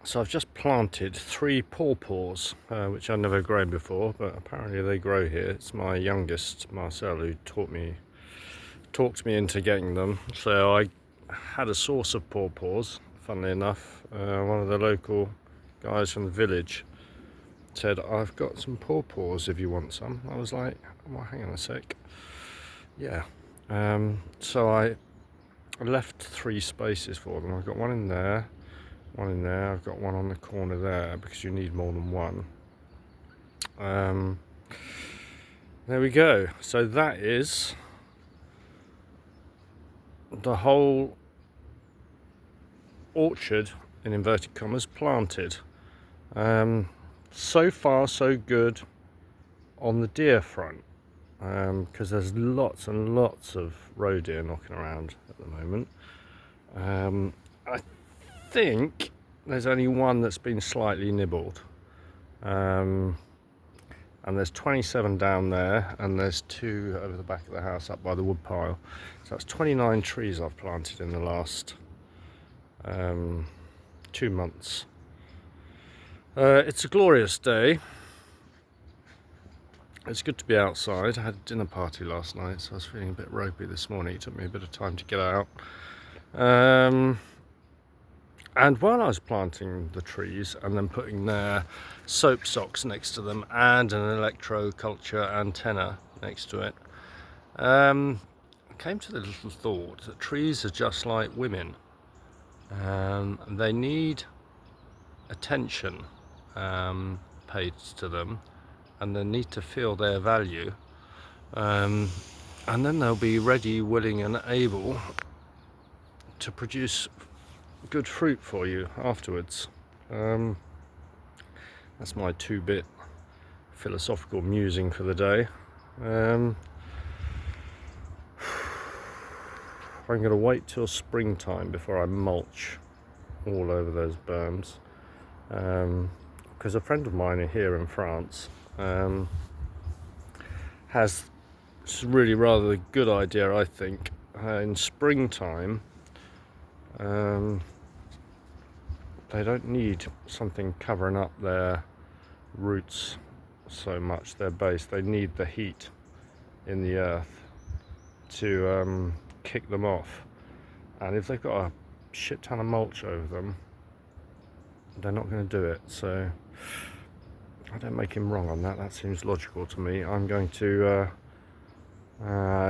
So I've just planted 3 pawpaws, which I've never grown before, but apparently they grow here. It's my youngest, Marcel, who talked me into getting them. So I had a source of pawpaws, funnily enough. One of the local guys from the village said, "I've got some pawpaws if you want some." I was like, well, hang on a sec. Yeah. So I left 3 spaces for them. I've got one in there. I've got one on the corner there because you need more than one. There we go. So that is the whole orchard, in inverted commas, planted. So far so good on the deer front, because there's lots and lots of roe deer knocking around at the moment. I think there's only one that's been slightly nibbled, and there's 27 down there, and there's 2 over the back of the house up by the wood pile. So that's 29 trees I've planted in the last 2 months. It's a glorious day. It's good to be outside. I had a dinner party last night, so I was feeling a bit ropey this morning. It took me a bit of time to get out. And while I was planting the trees and then putting their soap socks next to them and an electroculture antenna next to it, I came to the little thought that trees are just like women. They need attention paid to them, and they need to feel their value, and then they'll be ready, willing and able to produce good fruit for you afterwards. That's my 2-bit philosophical musing for the day. I'm going to wait till springtime before I mulch all over those berms, because a friend of mine here in France has really rather a good idea, I think. In springtime, they don't need something covering up their roots so much, their base. They need the heat in the earth to kick them off. And if they've got a shit ton of mulch over them, they're not going to do it. So I don't make him wrong on that. That seems logical to me. I'm going to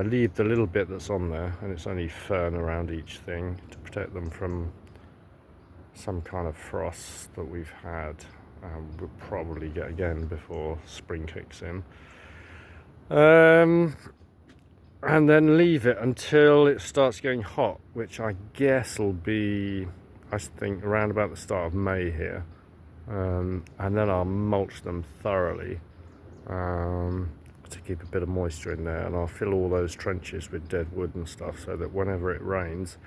leave the little bit that's on there, and it's only fern around each thing, to protect them from some kind of frost that we've had. We'll probably get again before spring kicks in. And then leave it until it starts getting hot, which I guess will be, I think, around about the start of May here. And then I'll mulch them thoroughly to keep a bit of moisture in there, and I'll fill all those trenches with dead wood and stuff, so that whenever it rains,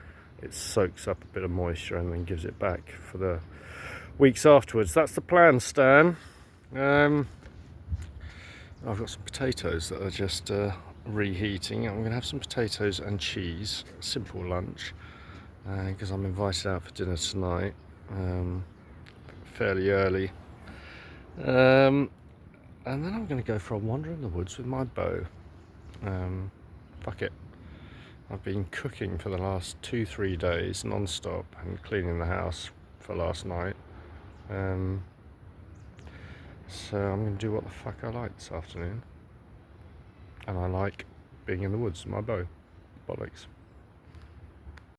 it soaks up a bit of moisture and then gives it back for the weeks afterwards. That's the plan, Stan. I've got some potatoes that are just reheating. I'm going to have some potatoes and cheese, simple lunch, because I'm invited out for dinner tonight, fairly early. And then I'm going to go for a wander in the woods with my bow. Fuck it. I've been cooking for the last 2-3 days non-stop and cleaning the house for last night. So I'm going to do what the fuck I like this afternoon. And I like being in the woods with my bow. Bollocks.